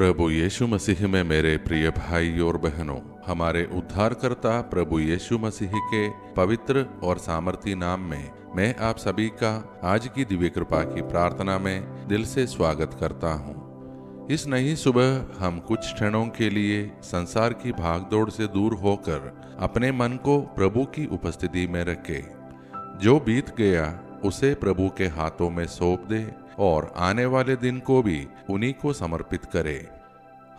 प्रभु यीशु मसीह में मेरे प्रिय भाई और बहनों, हमारे उद्धारकर्ता प्रभु यीशु मसीह के पवित्र और सामर्थी नाम में मैं आप सभी का आज की दिव्य कृपा की प्रार्थना में दिल से स्वागत करता हूँ। इस नई सुबह हम कुछ क्षणों के लिए संसार की भागदौड़ से दूर होकर अपने मन को प्रभु की उपस्थिति में रखें। जो बीत गया उसे प्रभु के हाथों में सौंप दे और आने वाले दिन को भी उन्हीं को समर्पित करें।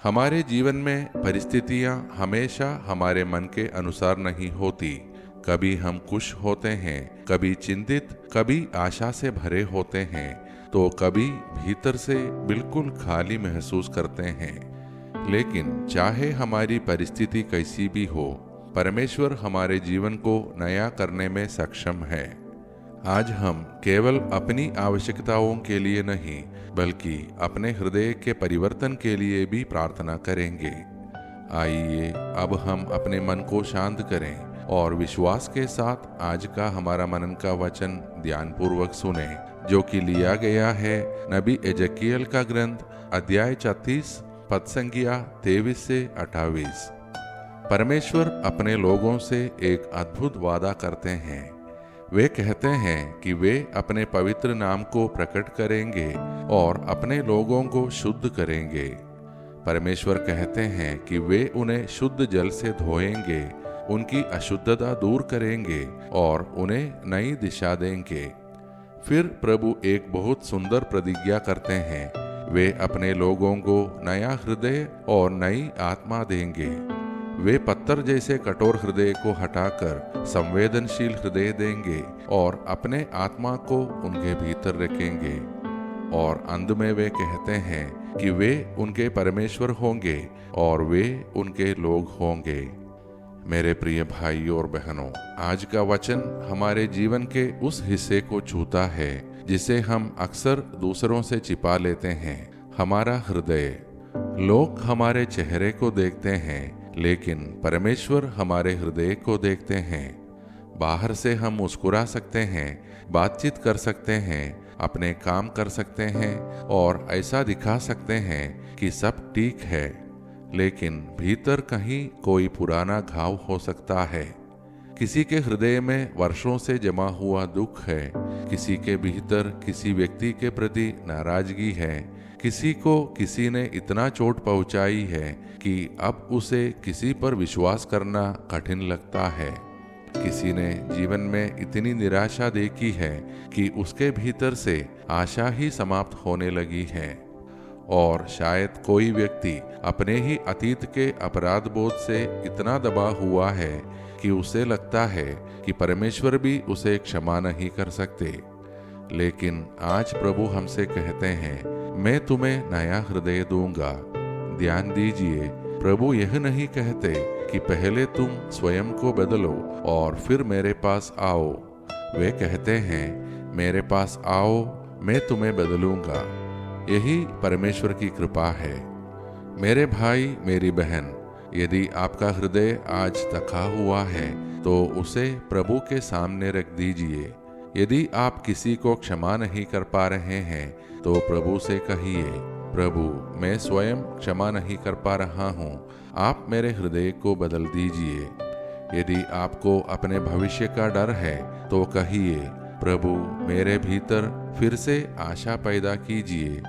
हमारे जीवन में परिस्थितियां हमेशा हमारे मन के अनुसार नहीं होती। कभी हम खुश होते हैं, कभी चिंतित, कभी आशा से भरे होते हैं, तो कभी भीतर से बिल्कुल खाली महसूस करते हैं। लेकिन चाहे हमारी परिस्थिति कैसी भी हो, परमेश्वर हमारे जीवन को नया करने में सक्षम है। आज हम केवल अपनी आवश्यकताओं के लिए नहीं, बल्कि अपने हृदय के परिवर्तन के लिए भी प्रार्थना करेंगे। आइए अब हम अपने मन को शांत करें और विश्वास के साथ आज का हमारा मनन का वचन ध्यानपूर्वक सुने, जो कि लिया गया है नबी एजकियल का ग्रंथ अध्याय 34 पद संख्या 23 से 28। परमेश्वर अपने लोगों से एक अद्भुत वादा करते हैं। वे कहते हैं कि वे अपने पवित्र नाम को प्रकट करेंगे और अपने लोगों को शुद्ध करेंगे। परमेश्वर कहते हैं कि वे उन्हें शुद्ध जल से धोएंगे, उनकी अशुद्धता दूर करेंगे और उन्हें नई दिशा देंगे। फिर प्रभु एक बहुत सुंदर प्रतिज्ञा करते हैं। वे अपने लोगों को नया हृदय और नई आत्मा देंगे। वे पत्थर जैसे कठोर हृदय को हटाकर संवेदनशील हृदय देंगे और अपने आत्मा को उनके भीतर रखेंगे। और अंत में वे कहते हैं कि वे उनके परमेश्वर होंगे और वे उनके लोग होंगे। मेरे प्रिय भाई और बहनों, आज का वचन हमारे जीवन के उस हिस्से को छूता है जिसे हम अक्सर दूसरों से छिपा लेते हैं, हमारा हृदय। लोग हमारे चेहरे को देखते हैं, लेकिन परमेश्वर हमारे हृदय को देखते हैं। बाहर से हम मुस्कुरा सकते हैं, बातचीत कर सकते हैं, अपने काम कर सकते हैं और ऐसा दिखा सकते हैं कि सब ठीक है, लेकिन भीतर कहीं कोई पुराना घाव हो सकता है। किसी के हृदय में वर्षों से जमा हुआ दुख है, किसी के भीतर किसी व्यक्ति के प्रति नाराजगी है, किसी को किसी ने इतना चोट पहुंचाई है कि अब उसे किसी पर विश्वास करना कठिन लगता है। किसी ने जीवन में इतनी निराशा देखी है कि उसके भीतर से आशा ही समाप्त होने लगी है। और शायद कोई व्यक्ति अपने ही अतीत के अपराध बोध से इतना दबा हुआ है कि उसे लगता है कि परमेश्वर भी उसे क्षमा नहीं कर सकते। लेकिन आज प्रभु हमसे कहते हैं, मैं तुम्हें नया हृदय दूंगा। ध्यान दीजिए, प्रभु यह नहीं कहते कि पहले तुम स्वयं को बदलो और फिर मेरे पास आओ। वे कहते हैं, मेरे पास आओ, मैं तुम्हें बदलूंगा। यही परमेश्वर की कृपा है। मेरे भाई, मेरी बहन, यदि आपका हृदय आज थका हुआ है तो उसे प्रभु के सामने रख दीजिए। यदि आप किसी को क्षमा नहीं कर पा रहे हैं तो प्रभु से कहिए, प्रभु, मैं स्वयं क्षमा नहीं कर पा रहा हूँ, आप मेरे हृदय को बदल दीजिए। यदि आपको अपने भविष्य का डर है तो कहिए, प्रभु, मेरे भीतर फिर से आशा पैदा कीजिए।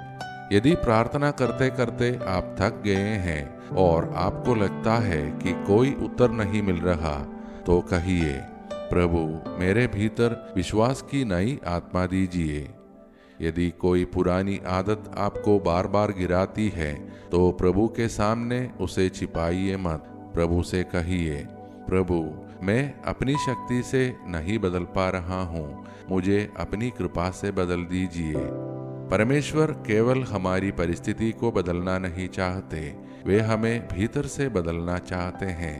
यदि प्रार्थना करते करते आप थक गए हैं और आपको लगता है कि कोई उत्तर नहीं मिल रहा, तो कहिए, प्रभु, मेरे भीतर विश्वास की नई आत्मा दीजिए। यदि कोई पुरानी आदत आपको बार बार गिराती है तो प्रभु के सामने उसे छिपाइए मत। प्रभु से कहिए, प्रभु, मैं अपनी शक्ति से नहीं बदल पा रहा हूँ, मुझे अपनी कृपा से बदल दीजिए। परमेश्वर केवल हमारी परिस्थिति को बदलना नहीं चाहते, वे हमें भीतर से बदलना चाहते हैं।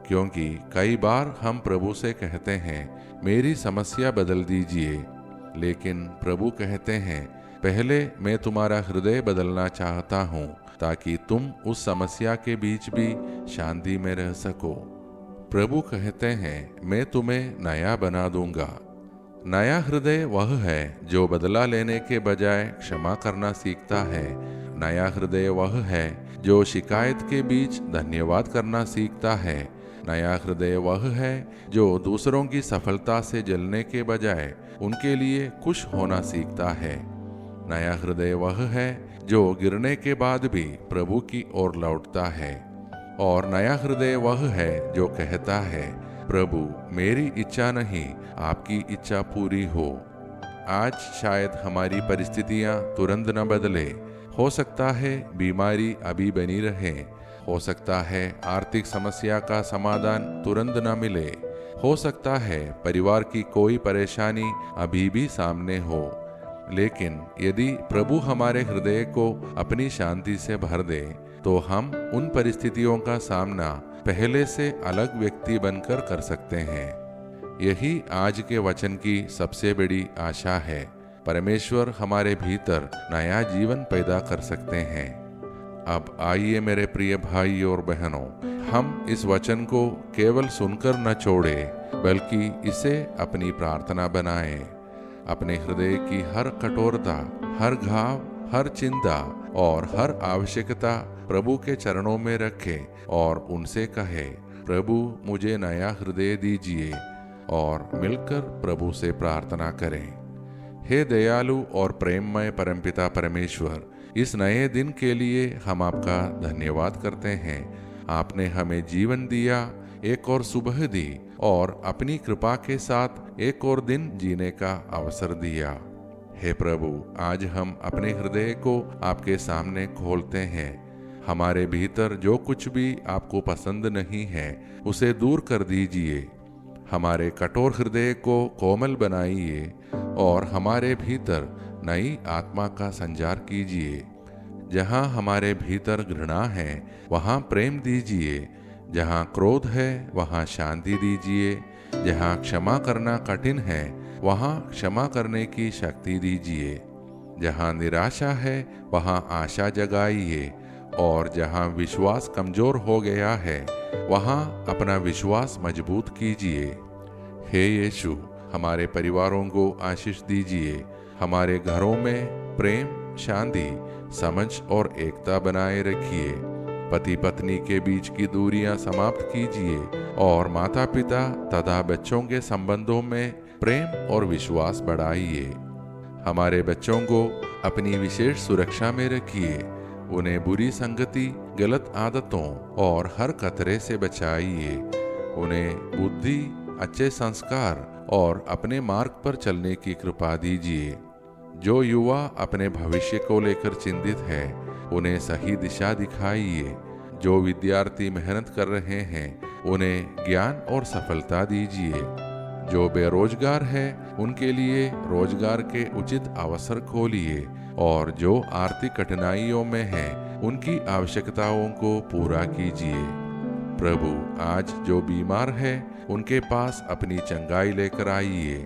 क्योंकि कई बार हम प्रभु से कहते हैं, मेरी समस्या बदल दीजिए, लेकिन प्रभु कहते हैं, पहले मैं तुम्हारा हृदय बदलना चाहता हूँ ताकि तुम उस समस्या के बीच भी शांति में रह सको। प्रभु कहते हैं, मैं तुम्हें नया बना दूंगा। नया हृदय वह है जो बदला लेने के बजाय क्षमा करना सीखता है। नया हृदय वह है जो शिकायत के बीच धन्यवाद करना सीखता है। नया हृदय वह है जो दूसरों की सफलता से जलने के बजाय उनके लिए खुश होना सीखता है। नया हृदय वह है जो गिरने के बाद भी प्रभु की ओर लौटता है। और नया हृदय वह है जो कहता है, प्रभु मेरी इच्छा नहीं, आपकी इच्छा पूरी हो। आज शायद हमारी परिस्थितियां तुरंत न बदले, हो सकता है बीमारी अभी बनी रहे, हो सकता है आर्थिक समस्या का समाधान तुरंत न मिले, हो सकता है परिवार की कोई परेशानी अभी भी सामने हो। लेकिन यदि प्रभु हमारे हृदय को अपनी शांति से भर दे तो हम उन परिस्थितियों का सामना पहले से अलग व्यक्ति बनकर कर सकते हैं। यही आज के वचन की सबसे बड़ी आशा है। परमेश्वर हमारे भीतर नया जीवन पैदा कर सकते हैं। अब आइए मेरे प्रिय भाई और बहनों, हम इस वचन को केवल सुनकर न छोड़े बल्कि इसे अपनी प्रार्थना बनाएं। अपने हृदय की हर कठोरता, हर घाव, हर चिंता और हर आवश्यकता प्रभु के चरणों में रखें और उनसे कहे, प्रभु मुझे नया हृदय दीजिए, और मिलकर प्रभु से प्रार्थना करें। हे दयालु और प्रेममय परमपिता परमेश्वर, इस नए दिन के लिए हम आपका धन्यवाद करते हैं। आपने हमें जीवन दिया, एक और सुबह दी और अपनी कृपा के साथ एक और दिन जीने का अवसर दिया। हे प्रभु, आज हम अपने हृदय को आपके सामने खोलते हैं। हमारे भीतर जो कुछ भी आपको पसंद नहीं है उसे दूर कर दीजिए। हमारे कठोर हृदय को कोमल बनाइए और हमारे भीतर नई आत्मा का संचार कीजिए। जहाँ हमारे भीतर घृणा है वहाँ प्रेम दीजिए, जहाँ क्रोध है वहाँ शांति दीजिए, जहाँ क्षमा करना कठिन है वहाँ क्षमा करने की शक्ति दीजिए, जहाँ निराशा है वहाँ आशा जगाइए, और जहाँ विश्वास कमजोर हो गया है वहाँ अपना विश्वास मजबूत कीजिए। हे यीशु, हमारे परिवारों को आशीष दीजिए। हमारे घरों में प्रेम, शांति, समझ और एकता बनाए रखिए। पति पत्नी के बीच की दूरियां समाप्त कीजिए और माता पिता तथा बच्चों के संबंधों में प्रेम और विश्वास बढ़ाइए। हमारे बच्चों को अपनी विशेष सुरक्षा में रखिए। उन्हें बुरी संगति, गलत आदतों और हर खतरे से बचाइए। उन्हें बुद्धि, अच्छे संस्कार और अपने मार्ग पर चलने की कृपा दीजिए। जो युवा अपने भविष्य को लेकर चिंतित है उन्हें सही दिशा दिखाइए। जो विद्यार्थी मेहनत कर रहे हैं उन्हें ज्ञान और सफलता दीजिए। जो बेरोजगार है उनके लिए रोजगार के उचित अवसर खोलिए, और जो आर्थिक कठिनाइयों में हैं उनकी आवश्यकताओं को पूरा कीजिए। प्रभु, आज जो बीमार है उनके पास अपनी चंगाई लेकर आइए।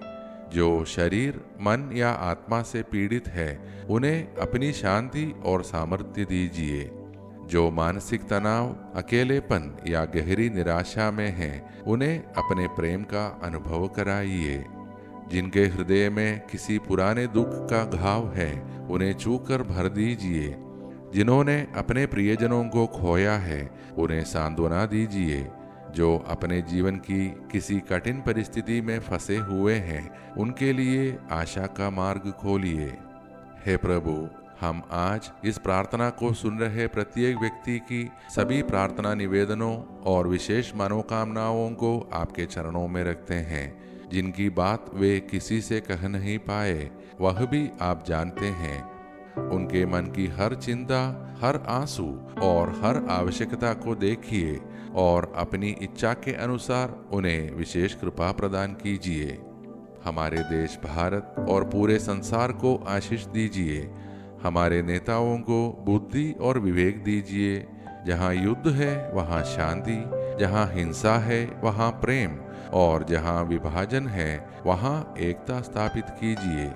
जो शरीर, मन या आत्मा से पीड़ित है उन्हें अपनी शांति और सामर्थ्य दीजिए। जो मानसिक तनाव, अकेलेपन या गहरी निराशा में हैं उन्हें अपने प्रेम का अनुभव कराइए। जिनके हृदय में किसी पुराने दुख का घाव है उन्हें छूकर भर दीजिए। जिन्होंने अपने प्रियजनों को खोया है उन्हें सांत्वना दीजिए। जो अपने जीवन की किसी कठिन परिस्थिति में फंसे हुए हैं उनके लिए आशा का मार्ग खोलिए। हे प्रभु, हम आज इस प्रार्थना को सुन रहे प्रत्येक व्यक्ति की सभी प्रार्थना निवेदनों और विशेष मनोकामनाओं को आपके चरणों में रखते हैं। जिनकी बात वे किसी से कह नहीं पाए वह भी आप जानते हैं। उनके मन की हर चिंता, हर आंसू और हर आवश्यकता को देखिए और अपनी इच्छा के अनुसार उन्हें विशेष कृपा प्रदान कीजिए। हमारे देश भारत और पूरे संसार को आशीष दीजिए। हमारे नेताओं को बुद्धि और विवेक दीजिए। जहाँ युद्ध है वहाँ शांति, जहाँ हिंसा है वहाँ प्रेम, और जहाँ विभाजन है वहाँ एकता स्थापित कीजिए।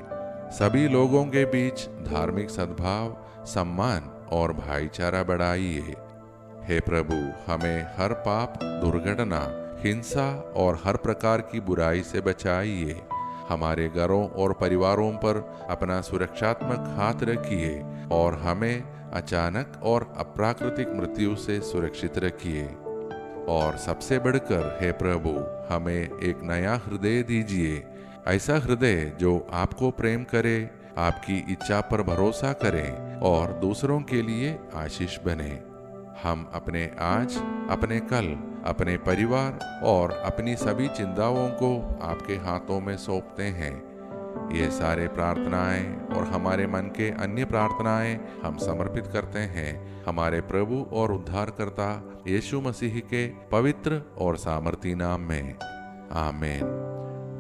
सभी लोगों के बीच धार्मिक सद्भाव, सम्मान और भाईचारा बढ़ाइए। हे प्रभु, हमें हर पाप, दुर्घटना, हिंसा और हर प्रकार की बुराई से बचाइए। हमारे घरों और परिवारों पर अपना सुरक्षात्मक हाथ रखिए और हमें अचानक और अप्राकृतिक मृत्यु से सुरक्षित रखिए। और सबसे बढ़कर हे प्रभु, हमें एक नया हृदय दीजिए, ऐसा हृदय जो आपको प्रेम करे, आपकी इच्छा पर भरोसा करें और दूसरों के लिए आशीष बने। हम अपने आज, अपने कल, अपने परिवार और अपनी सभी चिंताओं को आपके हाथों में सौंपते हैं। ये सारे प्रार्थनाएं और हमारे मन के अन्य प्रार्थनाएं हम समर्पित करते हैं हमारे प्रभु और उद्धारकर्ता यीशु मसीह के पवित्र और सामर्थी नाम में। आमीन।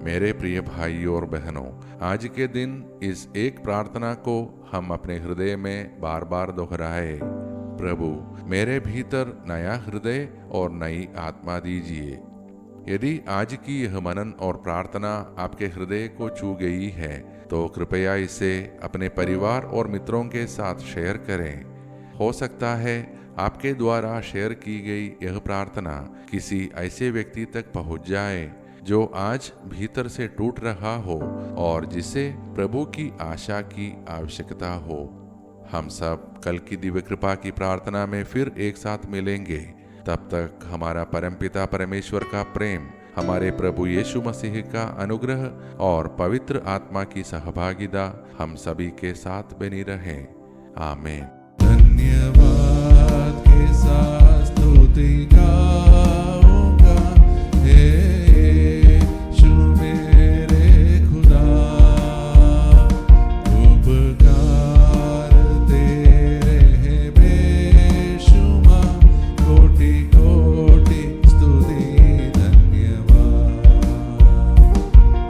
मेरे प्रिय भाइयों और बहनों, आज के दिन इस एक प्रार्थना को हम अपने हृदय में बार बार दोहराए। प्रभु, मेरे भीतर नया हृदय और नई आत्मा दीजिए। यदि आज की यह मनन और प्रार्थना आपके हृदय को छू गई है तो कृपया इसे अपने परिवार और मित्रों के साथ शेयर करें। हो सकता है आपके द्वारा शेयर की गई यह प्रार्थना किसी ऐसे व्यक्ति तक पहुंच जाए जो आज भीतर से टूट रहा हो और जिसे प्रभु की आशा की आवश्यकता हो। हम सब कल की दिव्य कृपा की प्रार्थना में फिर एक साथ मिलेंगे। तब तक हमारा परमपिता परमेश्वर का प्रेम, हमारे प्रभु यीशु मसीह का अनुग्रह और पवित्र आत्मा की सहभागिता हम सभी के साथ बनी रहे। आमीन। धन्यवाद के साथ स्तुति गाऊंगा, हे यीशु मेरे खुदा, उपकार तेरे हैं बेशुमार, कोटि कोटि स्तुति धन्यवाद,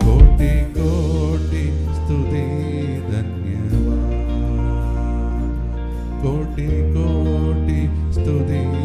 कोटि कोटि स्तुति धन्यवाद, कोटि कोटि स्तुति।